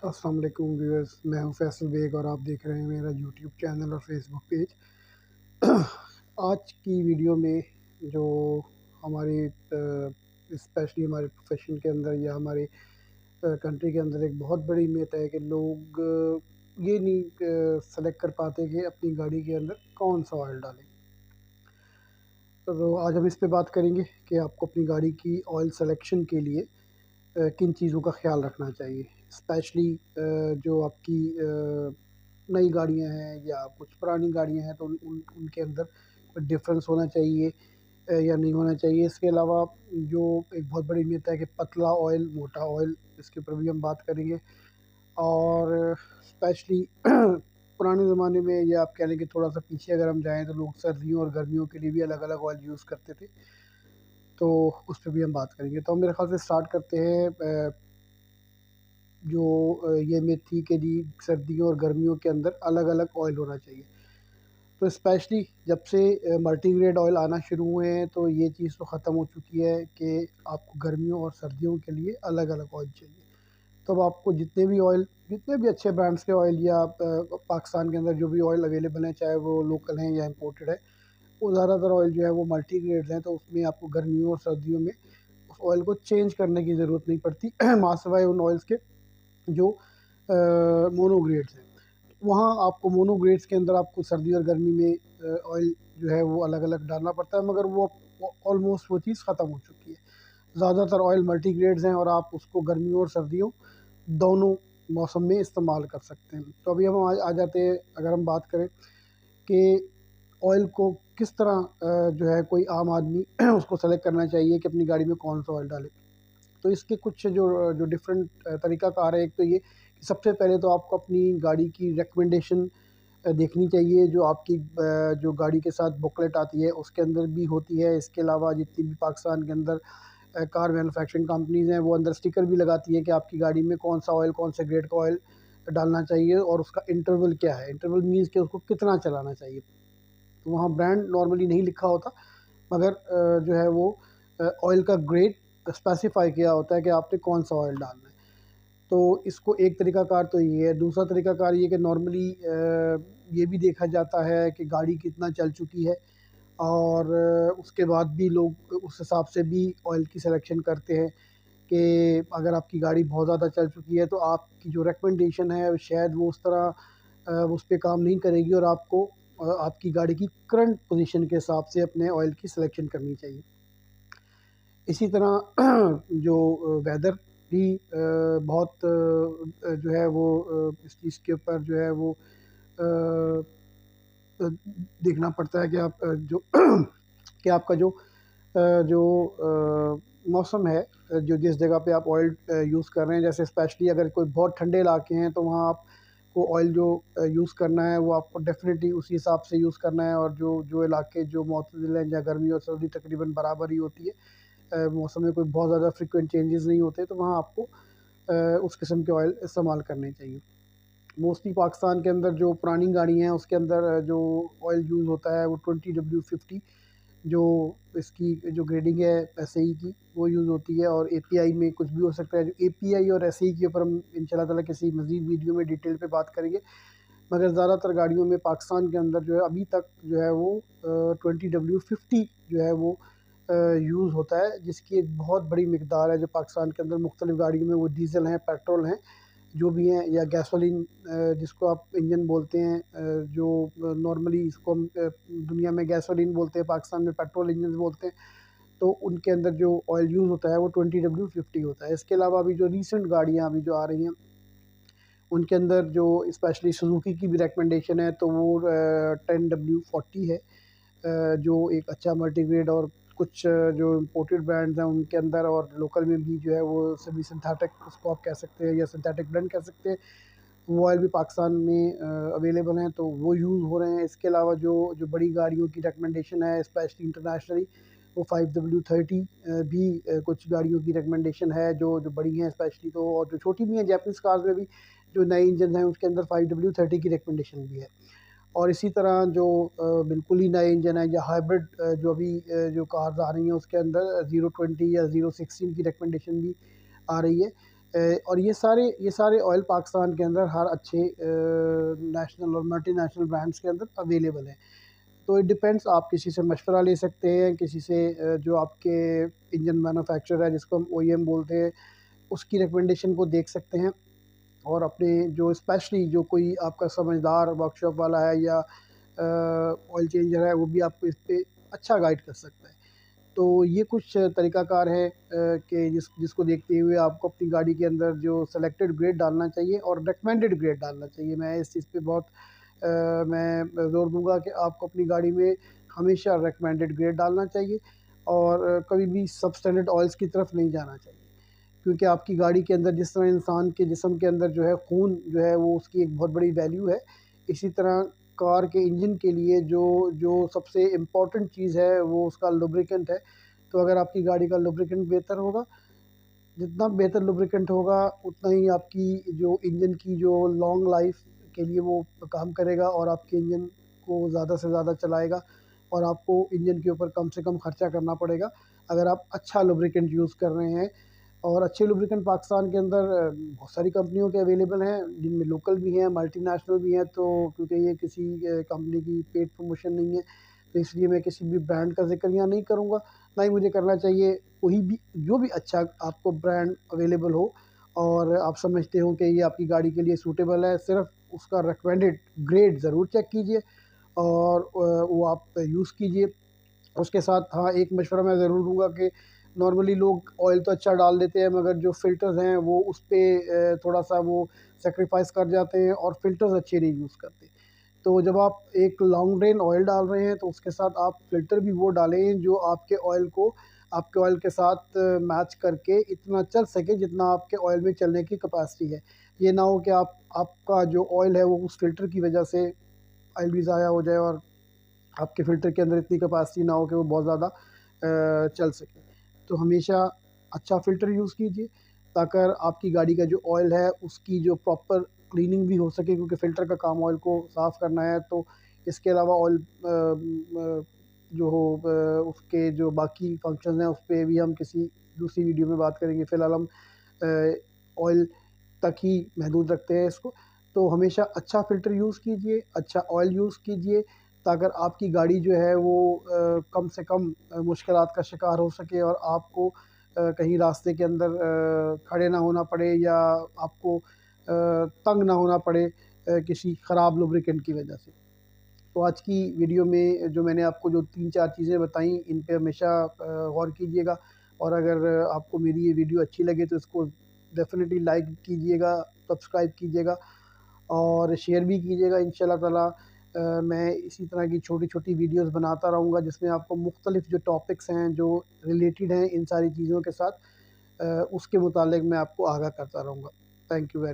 अस्सलाम वालेकुम व्यूअर्स, मैं हूं फैसल बेग और आप देख रहे हैं मेरा यूट्यूब चैनल और फेसबुक पेज। आज की वीडियो में जो हमारी स्पेशली हमारे प्रोफेशन के अंदर या हमारे कंट्री के अंदर एक बहुत बड़ी मिथ है कि लोग ये नहीं सेलेक्ट कर पाते कि अपनी गाड़ी के अंदर कौन सा ऑयल डालें। तो आज हम इस पे बात करेंगे कि आपको अपनी गाड़ी की ऑयल सिलेक्शन के लिए किन चीज़ों का ख़्याल रखना चाहिए। स्पेशली जो आपकी नई गाड़ियां हैं या कुछ पुरानी गाड़ियां हैं तो उनके अंदर कोई डिफरेंस होना चाहिए या नहीं होना चाहिए। इसके अलावा जो एक बहुत बड़ी मिथ है कि पतला ऑयल मोटा ऑयल, इसके ऊपर भी हम बात करेंगे। और स्पेशली पुराने ज़माने में या आप कह लें कि थोड़ा सा पीछे अगर हम जाएं तो लोग सर्दियों और गर्मियों के लिए भी अलग अलग ऑयल यूज़ करते थे, तो उस पर भी हम बात करेंगे। तो हम मेरे ख्याल से स्टार्ट करते हैं जो ये मिथ थी कि जी सर्दियों और गर्मियों के अंदर अलग अलग ऑयल होना चाहिए। तो स्पेशली जब से मल्टीग्रेड ऑयल आना शुरू हुए हैं तो ये चीज़ तो ख़त्म हो चुकी है कि आपको गर्मियों और सर्दियों के लिए अलग अलग ऑयल चाहिए। तो अब आपको जितने भी अच्छे ब्रांड्स के ऑयल या पाकिस्तान के अंदर जो भी ऑयल अवेलेबल हैं, चाहे वो लोकल हैं या इम्पोर्टेड है, वो ज़्यादातर ऑयल जो है वो मल्टीग्रेड हैं। तो उसमें आपको गर्मियों और सर्दियों में उस ऑयल को चेंज करने की ज़रूरत नहीं पड़ती माँ सिवाय उन ऑयल्स के जो मोनोग्रेड्स हैं। वहाँ आपको मोनोग्रेड्स के अंदर आपको सर्दी और गर्मी में ऑयल जो है वो अलग अलग डालना पड़ता है, मगर वो ऑलमोस्ट वो चीज़ ख़त्म हो चुकी है। ज़्यादातर ऑयल मल्टीग्रेड्स हैं और आप उसको गर्मियों और सर्दियों दोनों मौसम में इस्तेमाल कर सकते हैं। तो अभी हम आ जाते हैं, अगर हम बात करें कि ऑयल को किस तरह जो है कोई आम आदमी उसको सेलेक्ट करना चाहिए कि अपनी गाड़ी में कौन सा ऑयल डाले। तो इसके कुछ जो जो डिफरेंट तरीक़ाकार है। एक तो ये कि सबसे पहले तो आपको अपनी गाड़ी की रिकमेंडेशन देखनी चाहिए, जो आपकी जो गाड़ी के साथ बुकलेट आती है उसके अंदर भी होती है। इसके अलावा जितनी भी पाकिस्तान के अंदर कार मैन्युफैक्चरिंग कंपनीज़ हैं वो अंदर स्टिकर भी लगाती है कि आपकी गाड़ी में कौन सा ऑयल, कौन से ग्रेड का ऑयल डालना चाहिए और उसका इंटरवल क्या है। इंटरवल मीन्स कि उसको कितना चलाना चाहिए। तो वहाँ ब्रांड नॉर्मली नहीं लिखा होता, मगर जो है वो ऑयल का ग्रेड स्पेसिफ़ाई किया होता है कि आपने कौन-सा ऑयल डालना है। तो इसको एक तरीक़ाकार तो ये है। दूसरा तरीक़ाकार ये कि नॉर्मली ये भी देखा जाता है कि गाड़ी कितना चल चुकी है और उसके बाद भी लोग उस हिसाब से भी ऑयल की सिलेक्शन करते हैं कि अगर आपकी गाड़ी बहुत ज़्यादा चल चुकी है तो आपकी जो रिकमेंडेशन है शायद वो उस तरह उस पे काम नहीं करेगी और आपको आपकी गाड़ी की करंट पोज़ीशन के हिसाब से अपने ऑयल की सिलेक्शन करनी चाहिए। इसी तरह जो वेदर भी बहुत जो है वो इस चीज़ के ऊपर जो है वो देखना पड़ता है कि आप जो कि आपका जो मौसम है, जो जिस जगह पे आप ऑयल यूज़ कर रहे हैं, जैसे स्पेशली अगर कोई बहुत ठंडे इलाके हैं तो वहाँ आपको ऑयल जो यूज़ करना है वो आपको डेफ़िनेटली उसी हिसाब से यूज़ करना है। और जो जो इलाके जो मुतदिल हैं, जहाँ गर्मी और सर्दी तकरीबन बराबर ही होती है, मौसम में कोई बहुत ज़्यादा फ्रीक्वेंट चेंजेस नहीं होते, तो वहाँ आपको उस किस्म के ऑयल इस्तेमाल करने चाहिए। मोस्टली पाकिस्तान के अंदर जो पुरानी गाड़ी हैं उसके अंदर जो ऑयल यूज़ होता है वो 20W50 जो इसकी जो ग्रेडिंग है एसई की वो यूज़ होती है। और एपीआई में कुछ भी हो सकता है। जो एपीआई और एसई के ऊपर हम इंशाल्लाह ताला किसी मज़ीद वीडियो में डिटेल पे बात करेंगे, मगर ज़्यादातर गाड़ियों में पाकिस्तान के अंदर जो है अभी तक जो है वो 20W50 जो है वो यूज़ होता है, जिसकी एक बहुत बड़ी मिकदार है जो पाकिस्तान के अंदर मुख्तलिफ़ गाड़ियों में वो डीज़ल हैं, पेट्रोल हैं, जो भी हैं, या गैसोलीन जिसको आप इंजन बोलते हैं, जो नॉर्मली इसको हम दुनिया में गैसोलीन बोलते हैं, पाकिस्तान में पेट्रोल इंजन बोलते हैं। तो उनके अंदर जो ऑयल यूज़ होता है वो 20W50 होता है। इसके अलावा अभी जो रीसेंट गाड़ियाँ अभी जो आ रही हैं उनके अंदर जो स्पेशली सुज़ुकी की भी रिकमेंडेशन है तो वो 10W40 है, जो एक अच्छा मल्टीग्रेड। और कुछ जो इम्पोर्टेड ब्रांड्स हैं उनके अंदर और लोकल में भी जो है वो सभी सिंथेटिक, उसको आप कह सकते हैं, या सिंथेटिक ब्लेंड कह सकते हैं, वो ऑयल भी पाकिस्तान में अवेलेबल हैं, तो वो यूज़ हो रहे हैं। इसके अलावा जो जो बड़ी गाड़ियों की रिकमेंडेशन है स्पेशली इंटरनेशनली, वो 5W30 भी कुछ गाड़ियों की रिकमेंडेशन है जो जो बड़ी हैं स्पेशली। तो और जो छोटी भी हैं जैपनीज़ कार्स में भी जो नए इंजन हैं उसके अंदर 5W30 की रिकमेंडेशन भी है। और इसी तरह जो बिल्कुल ही नए इंजन है या हाइब्रिड जो अभी जो कार्स आ रही हैं उसके अंदर 020 या 016 की रिकमेंडेशन भी आ रही है। और ये सारे ऑयल पाकिस्तान के अंदर हर अच्छे नेशनल और मल्टीनेशनल ब्रांड्स के अंदर अवेलेबल हैं। तो इट डिपेंड्स, आप किसी से मशवरा ले सकते हैं, किसी से जो आपके इंजन मैन्युफैक्चरर है जिसको हम ओईएम बोलते हैं, उसकी रिकमेंडेशन को देख सकते हैं। और अपने जो स्पेशली जो कोई आपका समझदार वर्कशॉप वाला है या ऑयल चेंजर है, वो भी आपको इस पे अच्छा गाइड कर सकता है। तो ये कुछ तरीक़ाकार है कि जिसको देखते हुए आपको अपनी गाड़ी के अंदर जो सेलेक्टेड ग्रेड डालना चाहिए और रिकमेंडेड ग्रेड डालना चाहिए। मैं इस चीज़ पे बहुत मैं ज़ोर दूँगा कि आपको अपनी गाड़ी में हमेशा रिकमेंडेड ग्रेड डालना चाहिए और कभी भी सबस्टैंडर्ड ऑयल्स की तरफ नहीं जाना चाहिए। क्योंकि आपकी गाड़ी के अंदर जिस तरह इंसान के जिस्म के अंदर जो है खून जो है वो उसकी एक बहुत बड़ी वैल्यू है, इसी तरह कार के इंजन के लिए जो जो सबसे इम्पोर्टेंट चीज़ है वो उसका लुब्रिकेंट है। तो अगर आपकी गाड़ी का लुब्रिकेंट बेहतर होगा, जितना बेहतर लुब्रिकेंट होगा उतना ही आपकी जो इंजन की जो लॉन्ग लाइफ के लिए वो काम करेगा और आपके इंजन को ज़्यादा से ज़्यादा चलाएगा और आपको इंजन के ऊपर कम से कम खर्चा करना पड़ेगा अगर आप अच्छा लुब्रिकेंट यूज़ कर रहे हैं। और अच्छे लुब्रिकेंट पाकिस्तान के अंदर बहुत सारी कंपनियों के अवेलेबल हैं, जिनमें लोकल भी हैं, मल्टीनेशनल भी हैं। तो क्योंकि ये किसी कंपनी की पेड प्रमोशन नहीं है, तो इसलिए मैं किसी भी ब्रांड का ज़िक्र यहाँ नहीं करूँगा, ना ही मुझे करना चाहिए। कोई भी जो भी अच्छा आपको ब्रांड अवेलेबल हो और आप समझते हो कि ये आपकी गाड़ी के लिए सूटेबल है, सिर्फ़ उसका रिकमेंडेड ग्रेड ज़रूर चेक कीजिए और वो आप यूज़ कीजिए। उसके साथ हाँ, एक मशवरा मैं ज़रूर दूँगा कि नॉर्मली लोग ऑयल तो अच्छा डाल देते हैं मगर जो फ़िल्टर्स हैं वो उस पे थोड़ा-सा वो सैक्रिफ़ाइस कर जाते हैं और फ़िल्टर्स अच्छे नहीं यूज़ करते। तो जब आप एक लॉन्ग ड्रेन ऑयल डाल रहे हैं तो उसके साथ आप फ़िल्टर भी वो डालें जो आपके ऑयल के साथ मैच करके इतना चल सके जितना आपके ऑयल में चलने की कैपेसिटी है। ये ना हो कि आपका जो ऑयल है वो उस फ़िल्टर की वजह से ऑयल भी ज़ाया हो जाए और आपके फ़िल्टर के अंदर इतनी कैपेसिटी ना हो कि वो बहुत ज़्यादा चल सके। तो हमेशा अच्छा फ़िल्टर यूज़ कीजिए ताकि आपकी गाड़ी का जो ऑयल है उसकी जो प्रॉपर क्लीनिंग भी हो सके, क्योंकि फ़िल्टर का काम ऑयल को साफ़ करना है। तो इसके अलावा ऑयल जो हो उसके जो बाकी फ़ंक्शंस हैं उस पे भी हम किसी दूसरी वीडियो में बात करेंगे। फ़िलहाल हम ऑयल तक ही महदूद रखते हैं इसको। तो हमेशा अच्छा फ़िल्टर यूज़ कीजिए, अच्छा ऑयल यूज़ कीजिए ताकि आपकी गाड़ी जो है वो कम से कम मुश्किलात का शिकार हो सके और आपको कहीं रास्ते के अंदर खड़े ना होना पड़े या आपको तंग ना होना पड़े किसी ख़राब लुब्रिकेंट की वजह से। तो आज की वीडियो में जो मैंने आपको जो 3-4 चीज़ें बताई, इन पे हमेशा गौर कीजिएगा और अगर आपको मेरी ये वीडियो अच्छी लगे तो इसको डेफ़िनेटली लाइक कीजिएगा, सब्सक्राइब कीजिएगा और शेयर भी कीजिएगा। इंशाल्लाह ताला मैं इसी तरह की छोटी-छोटी वीडियोज़ बनाता रहूँगा जिसमें आपको मुख्तलिफ़ जो टॉपिक्स हैं, जो रिलेटेड हैं इन सारी चीज़ों के साथ, उसके मुतालिक मैं आपको आगाह करता रहूँगा। Thank you very